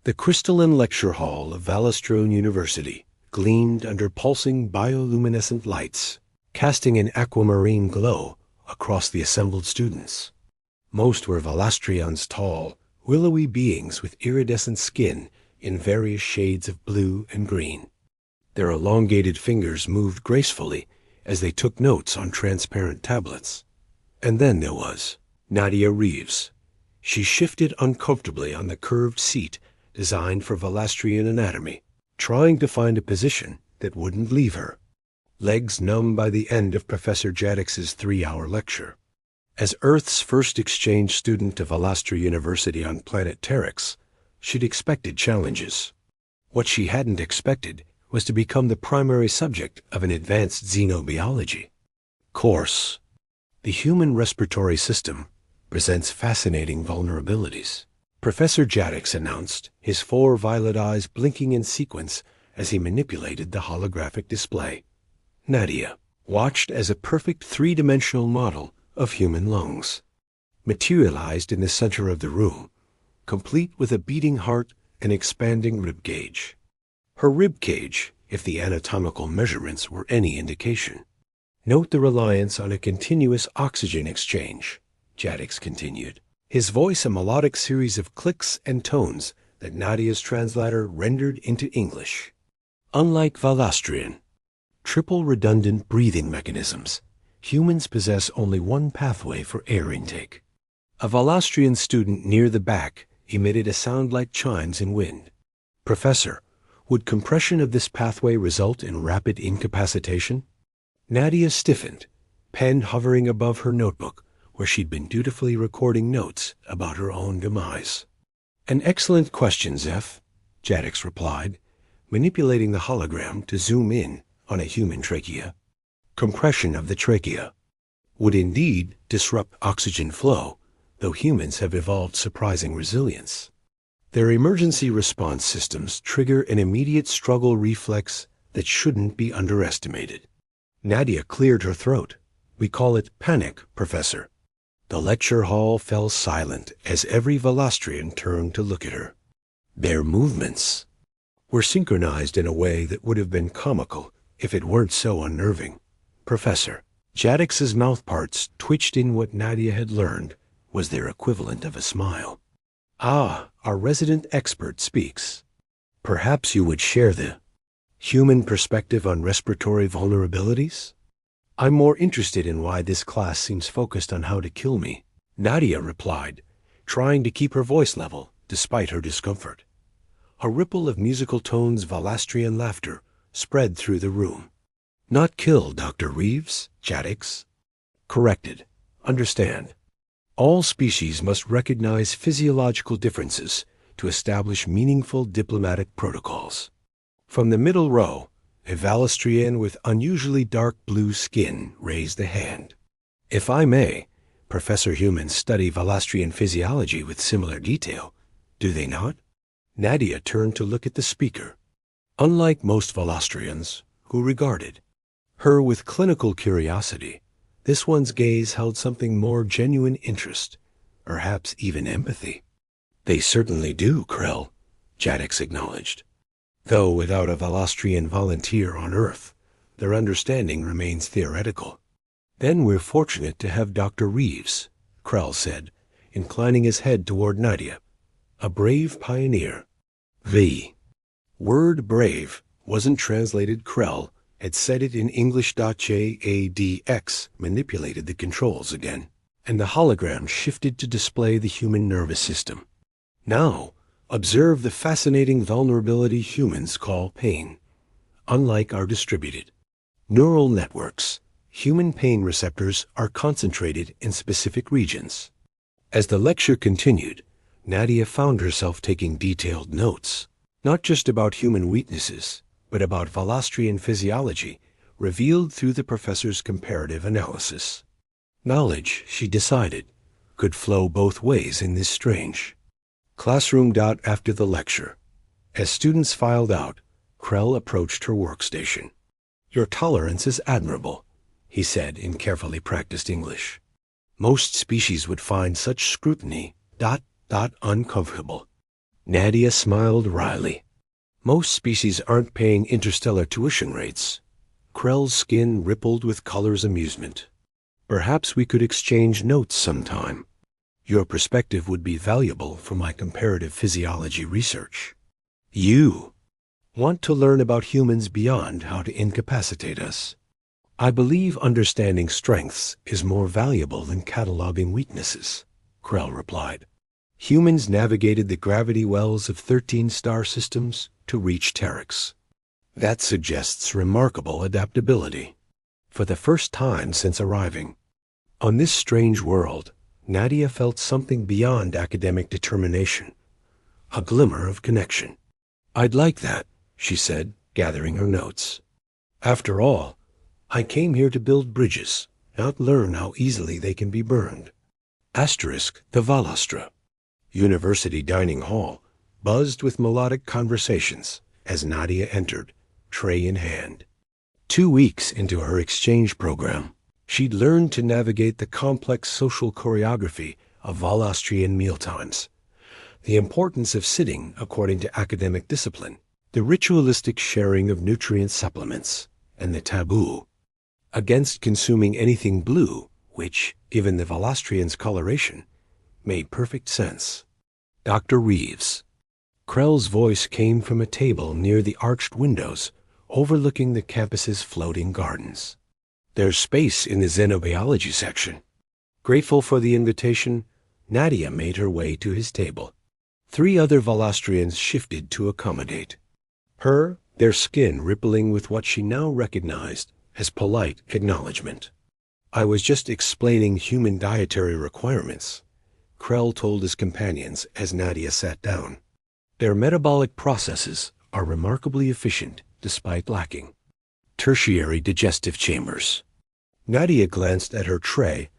The crystalline lecture hall of Vallestrone University gleamed under pulsing bioluminescent lights, casting an aquamarine glow across the assembled students. Most were Valastrians, tall, willowy beings with iridescent skin in various shades of blue and green. Their elongated fingers moved gracefully as they took notes on transparent tablets. And then there was Nadia Reeves. She shifted uncomfortably on the curved seat designed for Valastrian anatomy, trying to find a position that wouldn't leave her, legs numb by the end of Professor Jadix's 3-hour lecture. As Earth's first exchange student to Valastra University on planet Terex, she'd expected challenges. What she hadn't expected was to become the primary subject of an advanced xenobiology course. The human respiratory system presents fascinating vulnerabilities, Professor Jadix announced, his 4 violet eyes blinking in sequence as he manipulated the holographic display. Nadia watched as a perfect 3-dimensional model of human lungs materialized in the center of the room, complete with a beating heart and expanding rib cage. Her rib cage, if the anatomical measurements were any indication. Note the reliance on a continuous oxygen exchange, Jadix continued, his voice a melodic series of clicks and tones that Nadia's translator rendered into English. Unlike Valastrian, triple redundant breathing mechanisms, humans possess only one pathway for air intake. A Valastrian student near the back emitted a sound like chimes in wind. Professor, would compression of this pathway result in rapid incapacitation? Nadia stiffened, pen hovering above her notebook where she'd been dutifully recording notes about her own demise. An excellent question, Zeph, Jadix replied, manipulating the hologram to zoom in on a human trachea. Compression of the trachea would indeed disrupt oxygen flow, though humans have evolved surprising resilience. Their emergency response systems trigger an immediate struggle reflex that shouldn't be underestimated. Nadia cleared her throat. We call it panic, Professor. The lecture hall fell silent as every Valastrian turned to look at her. Their movements were synchronized in a way that would have been comical if it weren't so unnerving. Professor, Jadix's mouthparts twitched in what Nadia had learned was their equivalent of a smile. Ah, our resident expert speaks. Perhaps you would share the human perspective on respiratory vulnerabilities? I'm more interested in why this class seems focused on how to kill me, Nadia replied, trying to keep her voice level despite her discomfort. A ripple of musical tones, Valastrian laughter, spread through the room. Not kill, Dr. Reeves, Jadix corrected. Understand. All species must recognize physiological differences to establish meaningful diplomatic protocols. From the middle row, a Valastrian with unusually dark blue skin raised a hand. If I may, Professor Humans study Valastrian physiology with similar detail, do they not? Nadia turned to look at the speaker. Unlike most Valastrians, who regarded her with clinical curiosity, this one's gaze held something more genuine interest, perhaps even empathy. They certainly do, Krell, Jadix acknowledged. Though without a Valastrian volunteer on Earth, their understanding remains theoretical. Then we're fortunate to have Dr. Reeves, Krell said, inclining his head toward Nadia. A brave pioneer. The word brave wasn't translated. Krell had said it in English. Jadx manipulated the controls again, and the hologram shifted to display the human nervous system. Now, observe the fascinating vulnerability humans call pain. Unlike our distributed neural networks, human pain receptors are concentrated in specific regions. As the lecture continued, Nadia found herself taking detailed notes, not just about human weaknesses, but about Valastrian physiology revealed through the professor's comparative analysis. Knowledge, she decided, could flow both ways in this strange classroom. After the lecture, as students filed out, Krell approached her workstation. Your tolerance is admirable, he said in carefully practiced English. Most species would find such scrutiny uncomfortable. Nadia smiled wryly. Most species aren't paying interstellar tuition rates. Krell's skin rippled with color's amusement. Perhaps we could exchange notes sometime. Your perspective would be valuable for my comparative physiology research. You want to learn about humans beyond how to incapacitate us. I believe understanding strengths is more valuable than cataloging weaknesses, Krell replied. Humans navigated the gravity wells of 13 star systems to reach Terex. That suggests remarkable adaptability. For the first time since arriving on this strange world, Nadia felt something beyond academic determination, a glimmer of connection. I'd like that, she said, gathering her notes. After all, I came here to build bridges, not learn how easily they can be burned. Asterisk the Valastra. University dining hall buzzed with melodic conversations as Nadia entered, tray in hand. 2 weeks into her exchange program, she'd learned to navigate the complex social choreography of Valastrian mealtimes, the importance of sitting according to academic discipline, the ritualistic sharing of nutrient supplements, and the taboo against consuming anything blue, which, given the Valastrians' coloration, made perfect sense. Dr. Reeves. Krell's voice came from a table near the arched windows overlooking the campus's floating gardens. There's space in the xenobiology section. Grateful for the invitation, Nadia made her way to his table. 3 other Valastrians shifted to accommodate her, their skin rippling with what she now recognized as polite acknowledgement. I was just explaining human dietary requirements, Krell told his companions as Nadia sat down. Their metabolic processes are remarkably efficient despite lacking tertiary digestive chambers. Nadia glanced at her tray,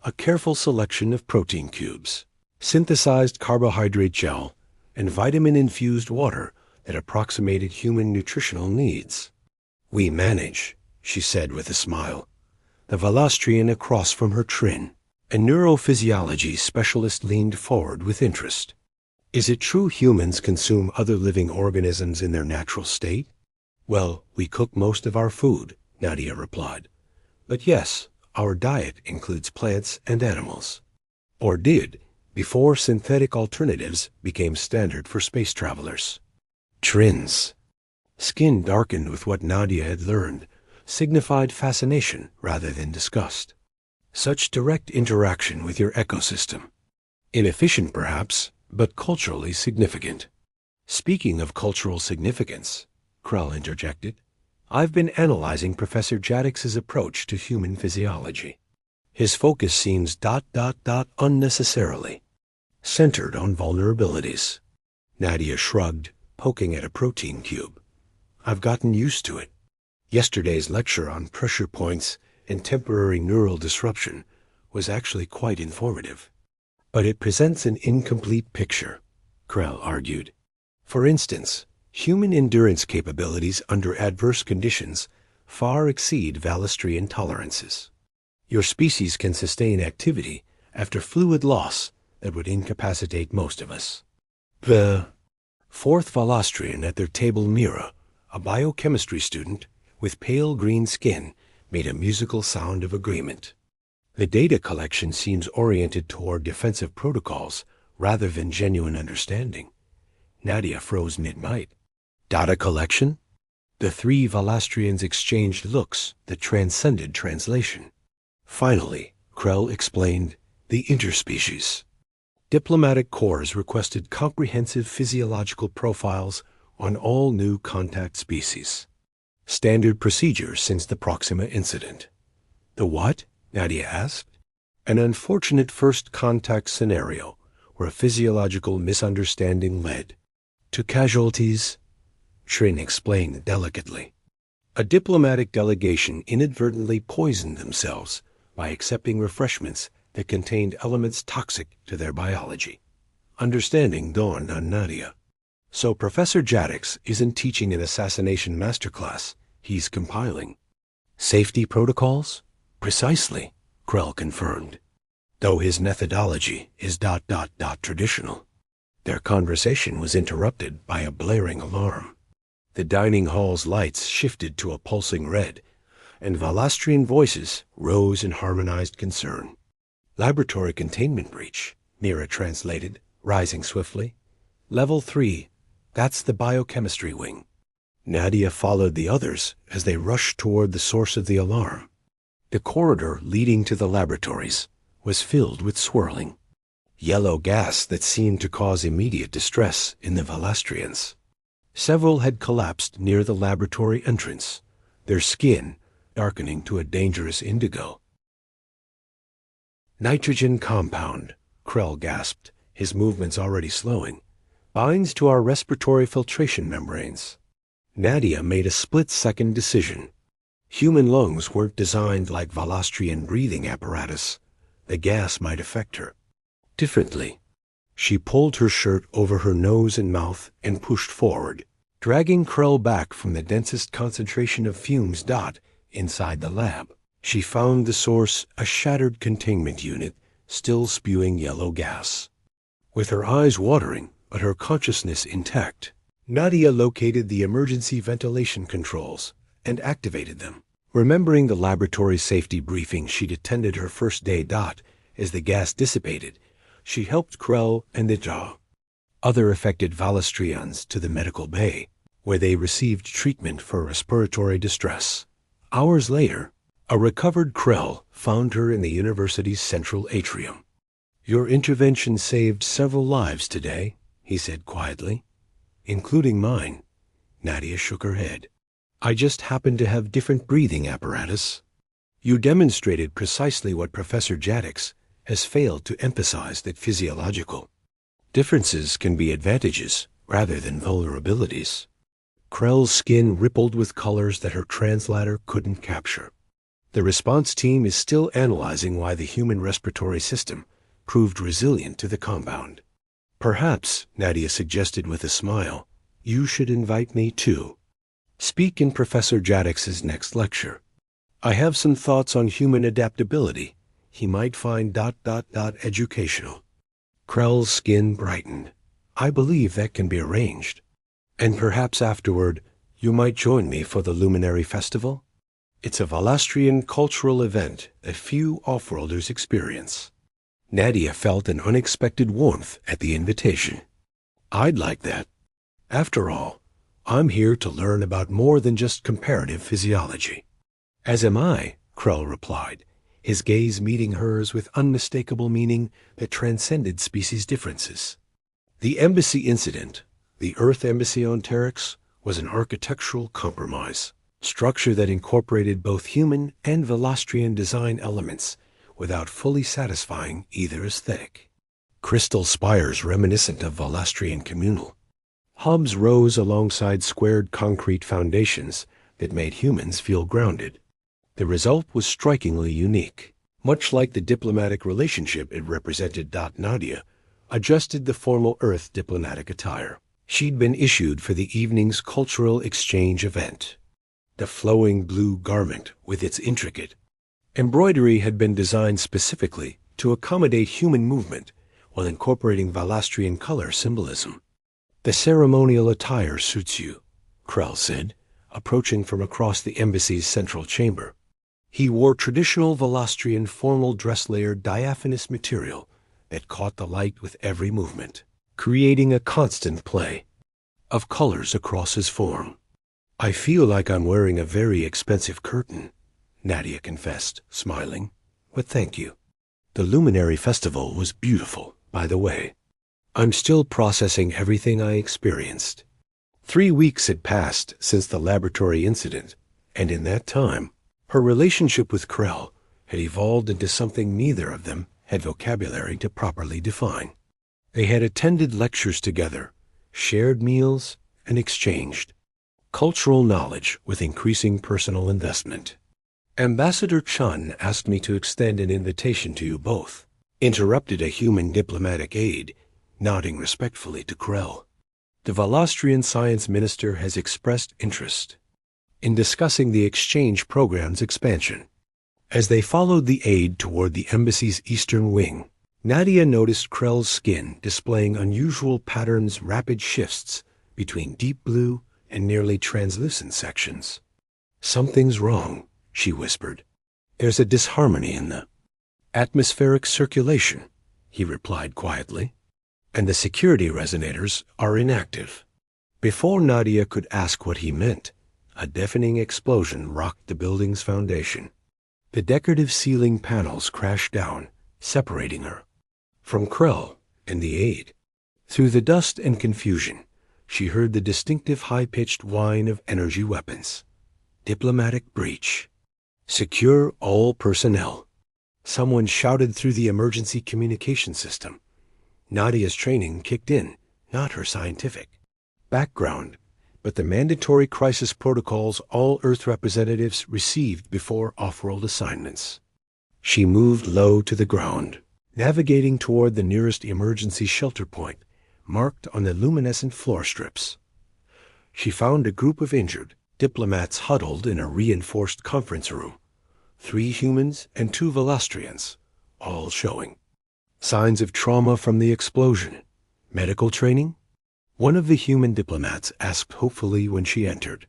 a careful selection of protein cubes, synthesized carbohydrate gel, and vitamin-infused water that approximated human nutritional needs. We manage, she said with a smile. The Valastrian across from her Trin, a neurophysiology specialist, leaned forward with interest. Is it true humans consume other living organisms in their natural state? Well, we cook most of our food, Nadia replied. But yes, our diet includes plants and animals. Or did, before synthetic alternatives became standard for space travelers. Trins. Skin darkened with what Nadia had learned signified fascination rather than disgust. Such direct interaction with your ecosystem. Inefficient perhaps, but culturally significant. Speaking of cultural significance, Krell interjected, I've been analyzing Professor Jadix's approach to human physiology. His focus seems unnecessarily centered on vulnerabilities. Nadia shrugged, poking at a protein cube. I've gotten used to it. Yesterday's lecture on pressure points and temporary neural disruption was actually quite informative. But it presents an incomplete picture, Krell argued. For instance, human endurance capabilities under adverse conditions far exceed Valastrian tolerances. Your species can sustain activity after fluid loss that would incapacitate most of us. The 4th Valastrian at their table, Mira, a biochemistry student with pale green skin, made a musical sound of agreement. The data collection seems oriented toward defensive protocols rather than genuine understanding. Nadia froze mid-bite. Data collection? The 3 Valastrians exchanged looks that transcended translation. Finally, Krell explained the interspecies. Diplomatic corps requested comprehensive physiological profiles on all new contact species. Standard procedure since the Proxima incident. The what? Nadia asked. An unfortunate first contact scenario where a physiological misunderstanding led to casualties, Trin explained delicately. A diplomatic delegation inadvertently poisoned themselves by accepting refreshments that contained elements toxic to their biology. Understanding dawned on Nadia. So Professor Jadix isn't teaching an assassination masterclass, he's compiling safety protocols? Precisely, Krell confirmed, though his methodology is traditional. Their conversation was interrupted by a blaring alarm. The dining hall's lights shifted to a pulsing red, and Valastrian voices rose in harmonized concern. "Laboratory containment breach," Mira translated, rising swiftly. "Level 3. That's the biochemistry wing." Nadia followed the others as they rushed toward the source of the alarm. The corridor leading to the laboratories was filled with swirling yellow gas that seemed to cause immediate distress in the Valastrians. Several had collapsed near the laboratory entrance, their skin darkening to a dangerous indigo. "Nitrogen compound," Krell gasped, his movements already slowing, "binds to our respiratory filtration membranes." Nadia made a split-second decision. Human lungs weren't designed like Valastrian breathing apparatus. The gas might affect her differently. She pulled her shirt over her nose and mouth and pushed forward, dragging Krell back from the densest concentration of fumes inside the lab. She found the source, a shattered containment unit, still spewing yellow gas. With her eyes watering, but her consciousness intact, Nadia located the emergency ventilation controls and activated them. Remembering the laboratory safety briefing she'd attended her first day as the gas dissipated, she helped Krell and the other affected Valastrians to the medical bay, where they received treatment for respiratory distress. Hours later, a recovered Krell found her in the university's central atrium. "Your intervention saved several lives today," he said quietly. "Including mine." Nadia shook her head. "I just happen to have different breathing apparatus." "You demonstrated precisely what Professor Jadix has failed to emphasize, that physiological differences can be advantages rather than vulnerabilities." Krell's skin rippled with colors that her translator couldn't capture. "The response team is still analyzing why the human respiratory system proved resilient to the compound. Perhaps," Nadia suggested with a smile, "you should invite me too. Speak in Professor Jadix's next lecture. I have some thoughts on human adaptability he might find educational." Krell's skin brightened. "I believe that can be arranged. And perhaps afterward, you might join me for the Luminary Festival? It's a Valastrian cultural event that few off-worlders experience." Nadia felt an unexpected warmth at the invitation. "I'd like that. After all, I'm here to learn about more than just comparative physiology." "As am I," Krell replied, his gaze meeting hers with unmistakable meaning that transcended species differences. The embassy incident, the Earth Embassy on Terex, was an architectural compromise, structure that incorporated both human and Valastrian design elements without fully satisfying either aesthetic. Crystal spires reminiscent of Valastrian communal hubs rose alongside squared concrete foundations that made humans feel grounded. The result was strikingly unique. Much like the diplomatic relationship it represented, Nadia adjusted the formal Earth diplomatic attire she'd been issued for the evening's cultural exchange event. The flowing blue garment with its intricate embroidery had been designed specifically to accommodate human movement while incorporating Valastrian color symbolism. "The ceremonial attire suits you," Krell said, approaching from across the embassy's central chamber. He wore traditional Valastrian formal dress-layered diaphanous material that caught the light with every movement, creating a constant play of colors across his form. "I feel like I'm wearing a very expensive curtain," Nadia confessed, smiling, "but thank you." The Luminary Festival was beautiful, by the way. I'm still processing everything I experienced. 3 weeks had passed since the laboratory incident, and in that time, her relationship with Krell had evolved into something neither of them had vocabulary to properly define. They had attended lectures together, shared meals, and exchanged cultural knowledge with increasing personal investment. "Ambassador Chun asked me to extend an invitation to you both," interrupted a human diplomatic aide, nodding respectfully to Krell. "The Valastrian science minister has expressed interest in discussing the exchange program's expansion." As they followed the aide toward the embassy's eastern wing, Nadia noticed Krell's skin displaying unusual patterns, rapid shifts between deep blue and nearly translucent sections. "Something's wrong," she whispered. "There's a disharmony in the atmospheric circulation," he replied quietly, "and the security resonators are inactive." Before Nadia could ask what he meant, a deafening explosion rocked the building's foundation. The decorative ceiling panels crashed down, separating her from Krell and the aide. Through the dust and confusion, she heard the distinctive high-pitched whine of energy weapons. "Diplomatic breach. Secure all personnel." Someone shouted through the emergency communication system. Nadia's training kicked in, not her scientific background, but the mandatory crisis protocols all Earth representatives received before off-world assignments. She moved low to the ground, navigating toward the nearest emergency shelter point, marked on the luminescent floor strips. She found a group of injured diplomats huddled in a reinforced conference room. 3 humans and 2 Valastrians, all showing signs of trauma from the explosion. "Medical training?" one of the human diplomats asked hopefully when she entered.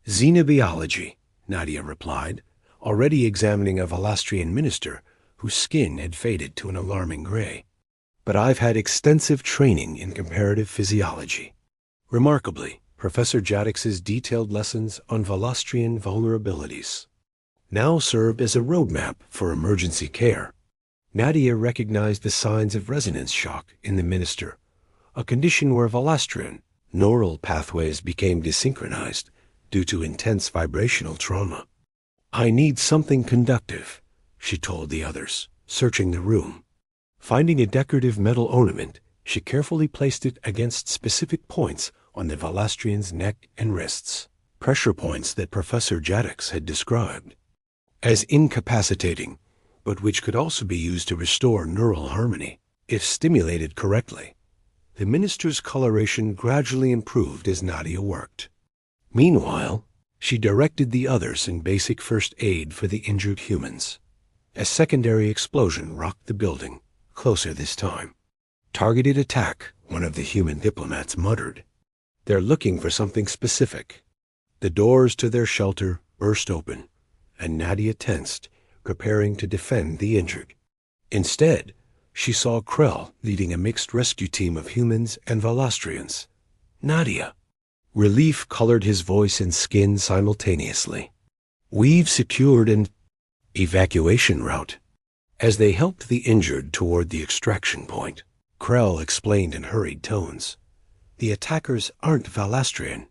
"Xenobiology," Nadia replied, already examining a Valastrian minister whose skin had faded to an alarming gray. "But I've had extensive training in comparative physiology." Remarkably, Professor Jadix's detailed lessons on Valastrian vulnerabilities now served as a roadmap for emergency care. Nadia recognized the signs of resonance shock in the minister, a condition where Valastrian neural pathways became desynchronized due to intense vibrational trauma. "I need something conductive," she told the others, searching the room. Finding a decorative metal ornament, she carefully placed it against specific points on the Valastrian's neck and wrists, pressure points that Professor Jadix had described as incapacitating, but which could also be used to restore neural harmony if stimulated correctly. The minister's coloration gradually improved as Nadia worked. Meanwhile, she directed the others in basic first aid for the injured humans. A secondary explosion rocked the building, closer this time. "Targeted attack," one of the human diplomats muttered. "They're looking for something specific." The doors to their shelter burst open, and Nadia tensed, preparing to defend the injured. Instead, she saw Krell leading a mixed rescue team of humans and Valastrians. "Nadia!" Relief colored his voice and skin simultaneously. "We've secured an evacuation route." As they helped the injured toward the extraction point, Krell explained in hurried tones, "The attackers aren't Valastrian.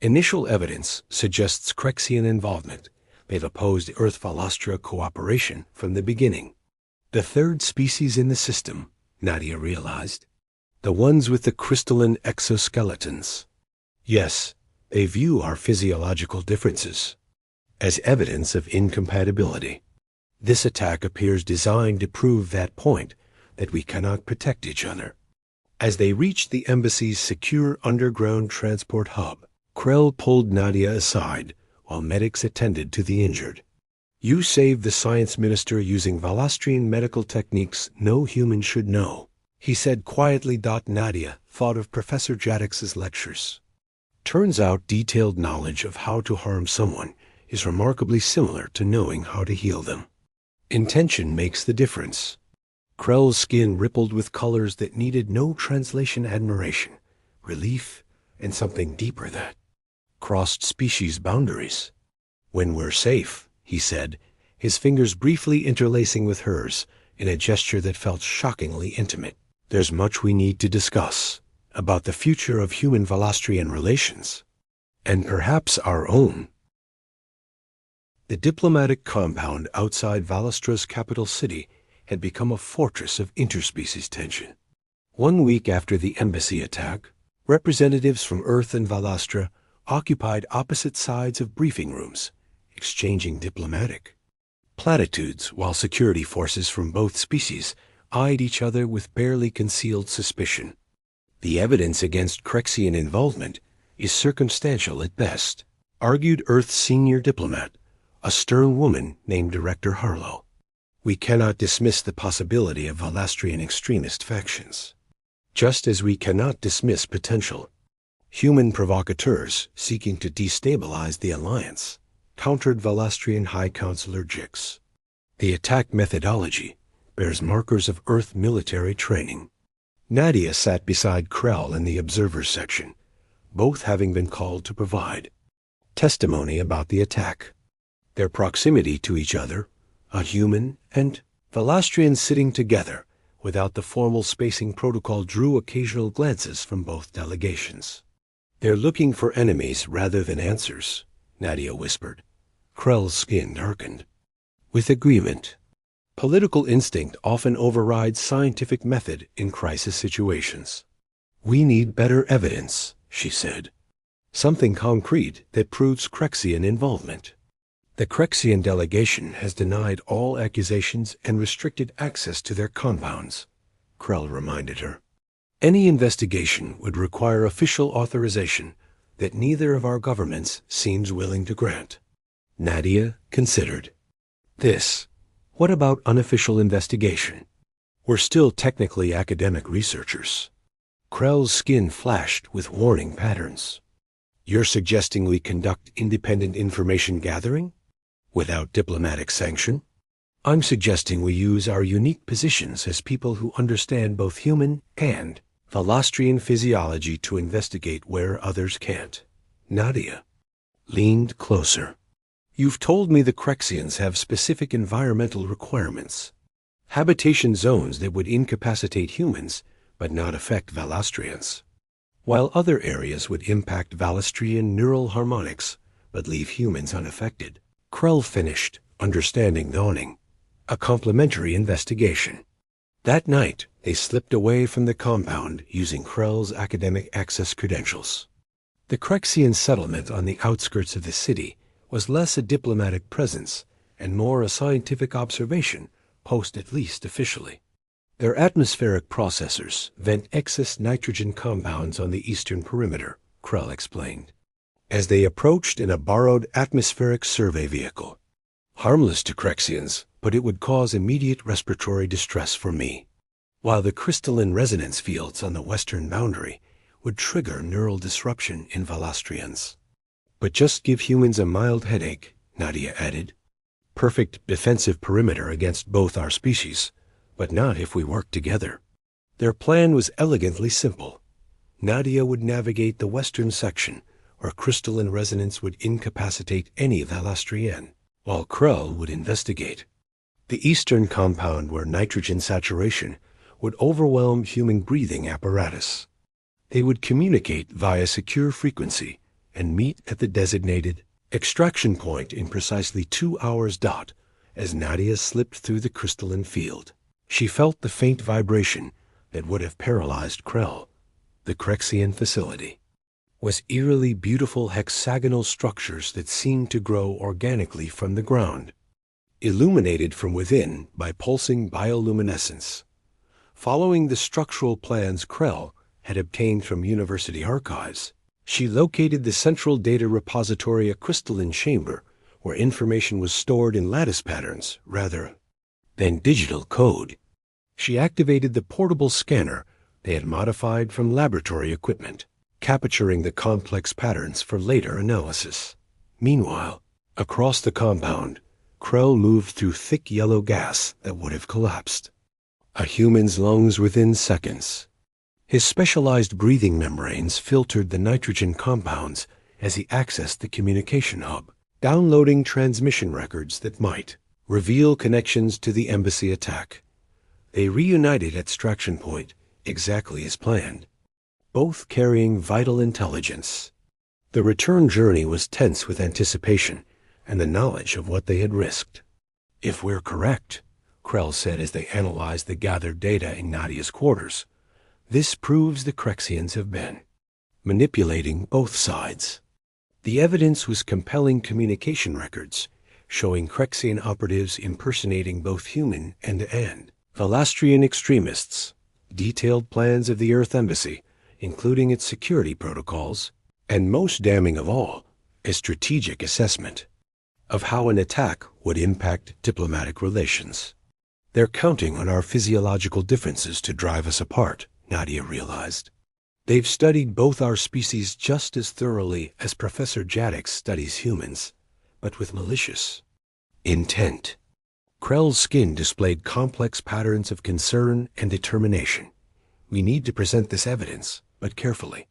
Initial evidence suggests Crexian involvement. They've opposed Earth-Valastria cooperation from the beginning." The third species in the system, Nadia realized. The ones with the crystalline exoskeletons. Yes, they view our physiological differences as evidence of incompatibility. This attack appears designed to prove that point, that we cannot protect each other. As they reached the embassy's secure underground transport hub, Krell pulled Nadia aside while medics attended to the injured. "You saved the science minister using Valastrian medical techniques no human should know," he said quietly. Nadia thought of Professor Jadix's lectures. Turns out detailed knowledge of how to harm someone is remarkably similar to knowing how to heal them. Intention makes the difference. Krell's skin rippled with colors that needed no translation. Admiration, relief, and something deeper that crossed species boundaries. "When we're safe," he said, his fingers briefly interlacing with hers in a gesture that felt shockingly intimate. "There's much we need to discuss about the future of human-Valastrian relations, and perhaps our own." The diplomatic compound outside Valastra's capital city had become a fortress of interspecies tension. 1 week after the embassy attack, representatives from Earth and Valastra occupied opposite sides of briefing rooms, exchanging diplomatic platitudes while security forces from both species eyed each other with barely concealed suspicion. "The evidence against Crexian involvement is circumstantial at best," argued Earth's senior diplomat, a stern woman named Director Harlow. We cannot dismiss the possibility of Valastrian extremist factions, just as we cannot dismiss potential human provocateurs seeking to destabilize the alliance, countered Valastrian High Counselor Jix. The attack methodology bears markers of Earth military training. Nadia sat beside Krell in the observers section, both having been called to provide testimony about the attack. Their proximity to each other, a human and Valastrian sitting together without the formal spacing protocol, drew occasional glances from both delegations. "They're looking for enemies rather than answers," Nadia whispered. Krell's skin darkened. "With agreement. Political instinct often overrides scientific method in crisis situations. We need better evidence," she said. "Something concrete that proves Crexian involvement." "The Crexian delegation has denied all accusations and restricted access to their compounds," Krell reminded her. "Any investigation would require official authorization that neither of our governments seems willing to grant." Nadia considered. What about unofficial investigation? We're still technically academic researchers." Krell's skin flashed with warning patterns. "You're suggesting we conduct independent information gathering? Without diplomatic sanction? I'm suggesting we use our unique positions as people who understand both human and Valastrian physiology to investigate where others can't." Nadia leaned closer. "You've told me the Crexians have specific environmental requirements. Habitation zones that would incapacitate humans but not affect Valastrians, while other areas would impact Valastrian neural harmonics but leave humans unaffected." Krell finished, understanding dawning. A complementary investigation. That night, they slipped away from the compound using Krell's academic access credentials. The Crexian settlement on the outskirts of the city was less a diplomatic presence and more a scientific observation, post at least officially. Their atmospheric processors vent excess nitrogen compounds on the eastern perimeter, Krell explained, as they approached in a borrowed atmospheric survey vehicle. "Harmless to Crexians, but it would cause immediate respiratory distress for me, while the crystalline resonance fields on the western boundary would trigger neural disruption in Valastrians. But just give humans a mild headache," Nadia added. "Perfect defensive perimeter against both our species, but not if we work together." Their plan was elegantly simple. Nadia would navigate the western section, where crystalline resonance would incapacitate any Valastrian, while Krell would investigate the eastern compound, where nitrogen saturation would overwhelm human breathing apparatus. They would communicate via secure frequency and meet at the designated extraction point in precisely 2 hours dot as Nadia slipped through the crystalline field. She felt the faint vibration that would have paralyzed Krell. The Crexian facility was eerily beautiful hexagonal structures that seemed to grow organically from the ground, illuminated from within by pulsing bioluminescence. Following the structural plans Krell had obtained from university archives, she located the central data repository, a crystalline chamber where information was stored in lattice patterns rather than digital code. She activated the portable scanner they had modified from laboratory equipment, capturing the complex patterns for later analysis. Meanwhile, across the compound, Krell moved through thick yellow gas that would have collapsed a human's lungs within seconds. His specialized breathing membranes filtered the nitrogen compounds as he accessed the communication hub, downloading transmission records that might reveal connections to the embassy attack. They reunited at extraction point exactly as planned, both carrying vital intelligence. The return journey was tense with anticipation and the knowledge of what they had risked. "If we're correct," Krell said as they analyzed the gathered data in Nadia's quarters, "this proves the Crexians have been manipulating both sides." The evidence was compelling communication records, showing Crexian operatives impersonating both human and Valastrian extremists, detailed plans of the Earth Embassy, including its security protocols, and most damning of all, a strategic assessment of how an attack would impact diplomatic relations. They're counting on our physiological differences to drive us apart, Nadia realized. They've studied both our species just as thoroughly as Professor Jadix studies humans, but with malicious intent. Krell's skin displayed complex patterns of concern and determination. We need to present this evidence, but carefully.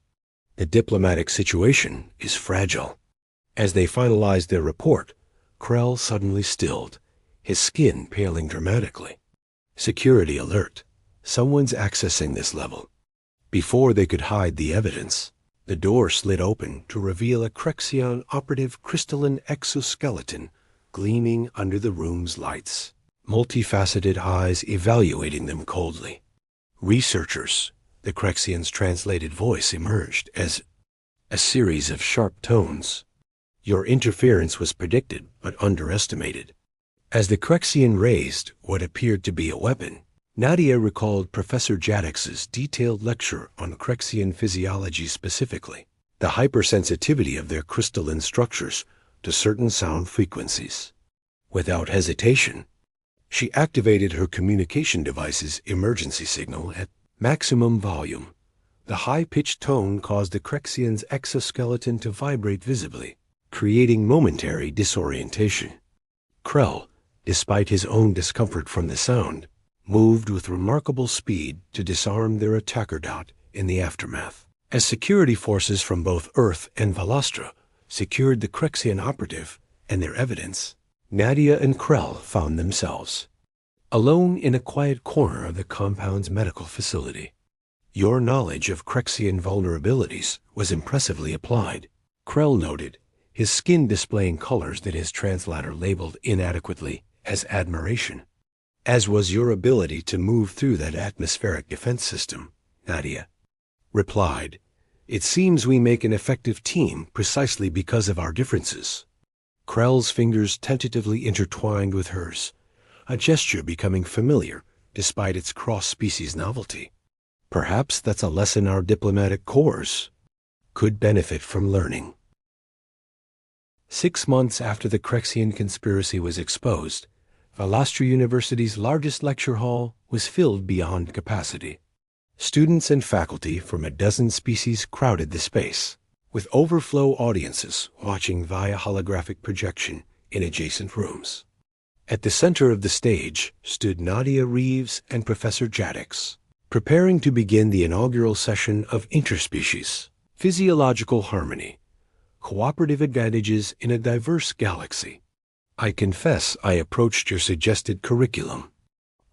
The diplomatic situation is fragile. As they finalized their report, Krell suddenly stilled, his skin paling dramatically. Security alert. Someone's accessing this level. Before they could hide the evidence, the door slid open to reveal a Crexion operative crystalline exoskeleton gleaming under the room's lights, multifaceted eyes evaluating them coldly. Researchers, the Crexion's translated voice emerged as a series of sharp tones. Your interference was predicted but underestimated. As the Crexion raised what appeared to be a weapon, Nadia recalled Professor Jadix's detailed lecture on Crexion physiology, specifically the hypersensitivity of their crystalline structures to certain sound frequencies. Without hesitation, she activated her communication device's emergency signal at maximum volume. The high-pitched tone caused the Crexion's exoskeleton to vibrate visibly, creating momentary disorientation. Krell, despite his own discomfort from the sound, moved with remarkable speed to disarm their attacker dot in the aftermath. As security forces from both Earth and Valastra secured the Crexion operative and their evidence, Nadia and Krell found themselves alone in a quiet corner of the compound's medical facility. Your knowledge of Crexion vulnerabilities was impressively applied, Krell noted, his skin displaying colors that his translator labeled inadequately as admiration. As was your ability to move through that atmospheric defense system, Nadia replied. It seems we make an effective team precisely because of our differences. Krell's fingers tentatively intertwined with hers, a gesture becoming familiar despite its cross-species novelty. Perhaps that's a lesson our diplomatic corps could benefit from learning. 6 months after the Crexion conspiracy was exposed, Valastra University's largest lecture hall was filled beyond capacity. Students and faculty from a dozen species crowded the space, with overflow audiences watching via holographic projection in adjacent rooms. At the center of the stage stood Nadia Reeves and Professor Jadix, preparing to begin the inaugural session of Interspecies, Physiological Harmony, Cooperative Advantages in a Diverse Galaxy. I confess I approached your suggested curriculum.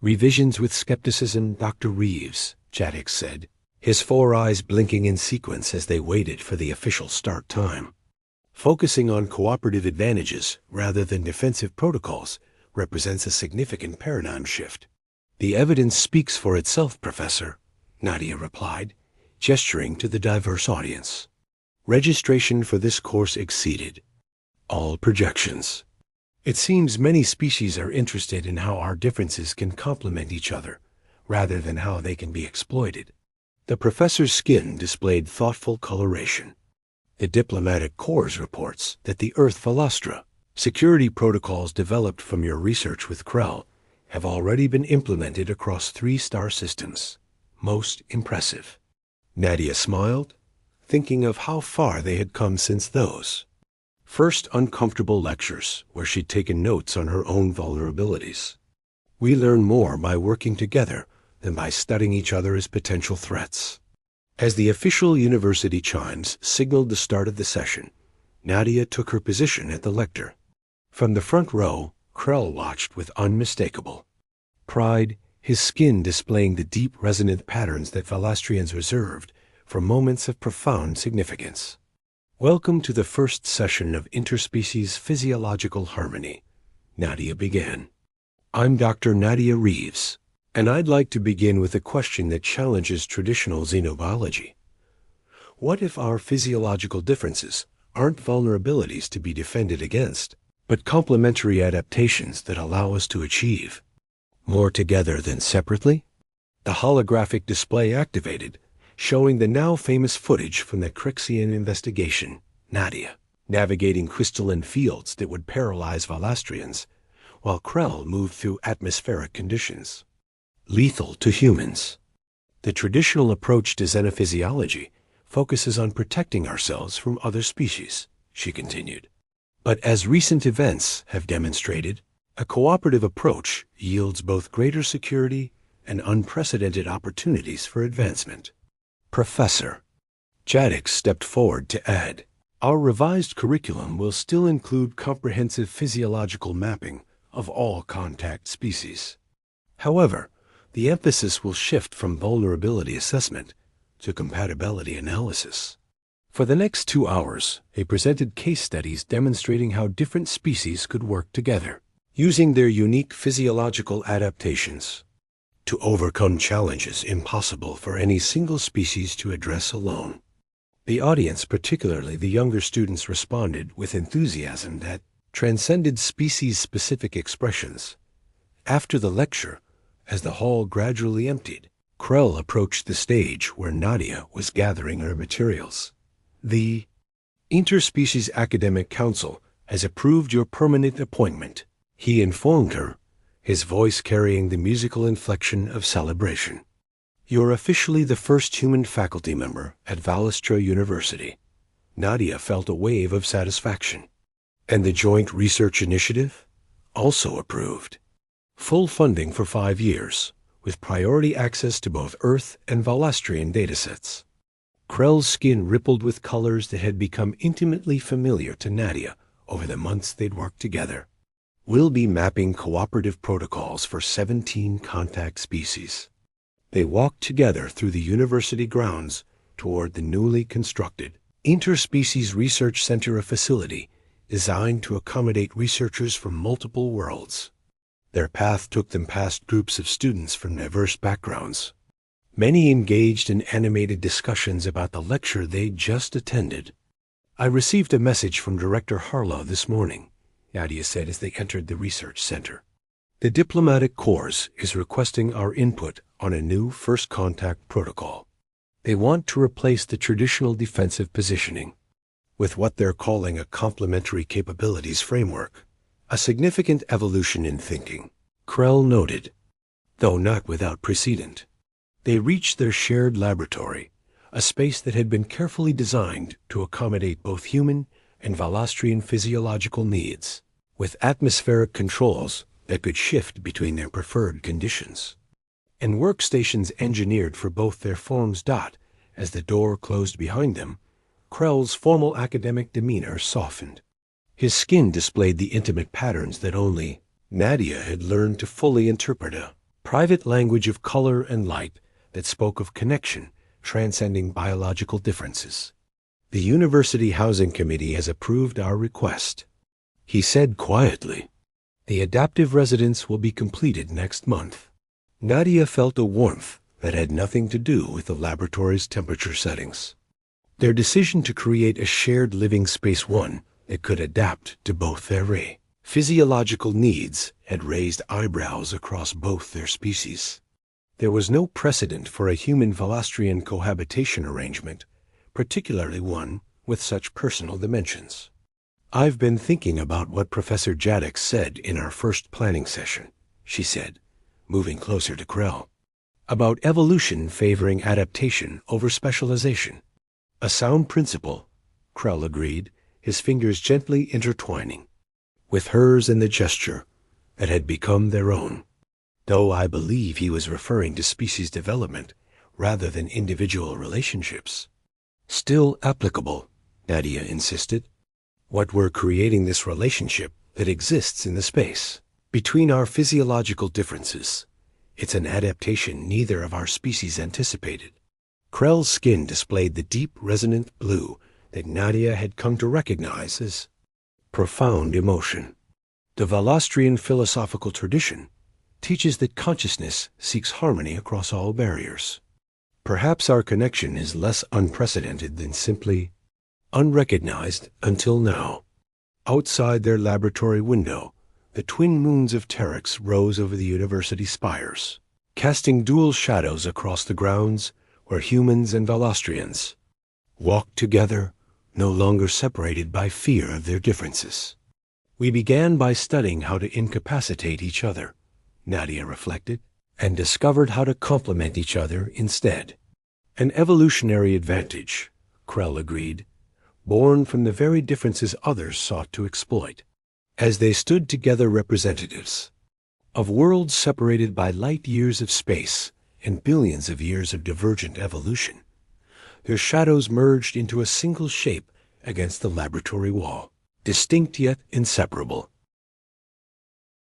Revisions with skepticism, Dr. Reeves, Jadix said, his 4 eyes blinking in sequence as they waited for the official start time. Focusing on cooperative advantages rather than defensive protocols represents a significant paradigm shift. The evidence speaks for itself, Professor, Nadia replied, gesturing to the diverse audience. Registration for this course exceeded all projections. It seems many species are interested in how our differences can complement each other, rather than how they can be exploited. The professor's skin displayed thoughtful coloration. The diplomatic corps reports that the Earth Valastra security protocols developed from your research with Krell have already been implemented across 3 star systems. Most impressive. Nadia smiled, thinking of how far they had come since those first uncomfortable lectures where she'd taken notes on her own vulnerabilities. We learn more by working together than by studying each other as potential threats. As the official university chimes signaled the start of the session, Nadia took her position at the lectern. From the front row, Krell watched with unmistakable pride, his skin displaying the deep resonant patterns that Valastrians reserved for moments of profound significance. Welcome to the first session of Interspecies Physiological Harmony, Nadia began. I'm Dr. Nadia Reeves, and I'd like to begin with a question that challenges traditional xenobiology. What if our physiological differences aren't vulnerabilities to be defended against, but complementary adaptations that allow us to achieve more together than separately? The holographic display activated, showing the now famous footage from the Crexion investigation. Nadia, navigating crystalline fields that would paralyze Valastrians, while Krell moved through atmospheric conditions. Lethal to humans. The traditional approach to xenophysiology focuses on protecting ourselves from other species, she continued. But as recent events have demonstrated, a cooperative approach yields both greater security and unprecedented opportunities for advancement. Professor Jadix stepped forward to add, "Our revised curriculum will still include comprehensive physiological mapping of all contact species. However, the emphasis will shift from vulnerability assessment to compatibility analysis." For the next 2 hours, they presented case studies demonstrating how different species could work together, using their unique physiological adaptations to overcome challenges impossible for any single species to address alone. The audience, particularly the younger students, responded with enthusiasm that transcended species-specific expressions. After the lecture, as the hall gradually emptied, Krell approached the stage where Nadia was gathering her materials. "The Interspecies Academic Council has approved your permanent appointment," he informed her, his voice carrying the musical inflection of celebration. "You're officially the first human faculty member at Valestra University." Nadia felt a wave of satisfaction. "And the Joint Research Initiative? Also approved. Full funding for 5 years, with priority access to both Earth and Valastrian datasets." Krell's skin rippled with colors that had become intimately familiar to Nadia over the months they'd worked together. "We'll be mapping cooperative protocols for 17 contact species." They walked together through the university grounds toward the newly constructed Interspecies Research Center, a facility designed to accommodate researchers from multiple worlds. Their path took them past groups of students from diverse backgrounds. Many engaged in animated discussions about the lecture they'd just attended. "I received a message from Director Harlow this morning," Nadia said as they entered the research center. "The Diplomatic Corps is requesting our input on a new first contact protocol. They want to replace the traditional defensive positioning with what they're calling a complementary capabilities framework, a significant evolution in thinking," Krell noted, though not without precedent. They reached their shared laboratory, a space that had been carefully designed to accommodate both human and Valastrian physiological needs, with atmospheric controls that could shift between their preferred conditions, and workstations engineered for both their forms. As the door closed behind them, Krell's formal academic demeanor softened. His skin displayed the intimate patterns that only Nadia had learned to fully interpret, a private language of color and light that spoke of connection transcending biological differences. "The University Housing Committee has approved our request," he said quietly. "The adaptive residence will be completed next month." Nadia felt a warmth that had nothing to do with the laboratory's temperature settings. Their decision to create a shared living space, one that could adapt to both their physiological needs, had raised eyebrows across both their species. There was no precedent for a human-Valastrian cohabitation arrangement, particularly one with such personal dimensions. "I've been thinking about what Professor Jadix said in our first planning session," she said, moving closer to Krell. "About evolution favoring adaptation over specialization." "A sound principle," Krell agreed, his fingers gently intertwining with hers in the gesture that had become their own. "Though I believe he was referring to species development rather than individual relationships." "Still applicable," Nadia insisted. "What we're creating this relationship that exists in the space between our physiological differences. It's an adaptation neither of our species anticipated." Krell's skin displayed the deep, resonant blue that Nadia had come to recognize as profound emotion. "The Valastrian philosophical tradition teaches that consciousness seeks harmony across all barriers. Perhaps our connection is less unprecedented than simply unrecognized until now." Outside their laboratory window, the twin moons of Terex rose over the university spires, casting dual shadows across the grounds where humans and Valastrians walked together, no longer separated by fear of their differences. We began by studying how to incapacitate each other, Nadia reflected, and discovered how to complement each other instead. An evolutionary advantage, Krell agreed, born from the very differences others sought to exploit. As they stood together, representatives of worlds separated by light years of space and billions of years of divergent evolution, their shadows merged into a single shape against the laboratory wall, distinct yet inseparable.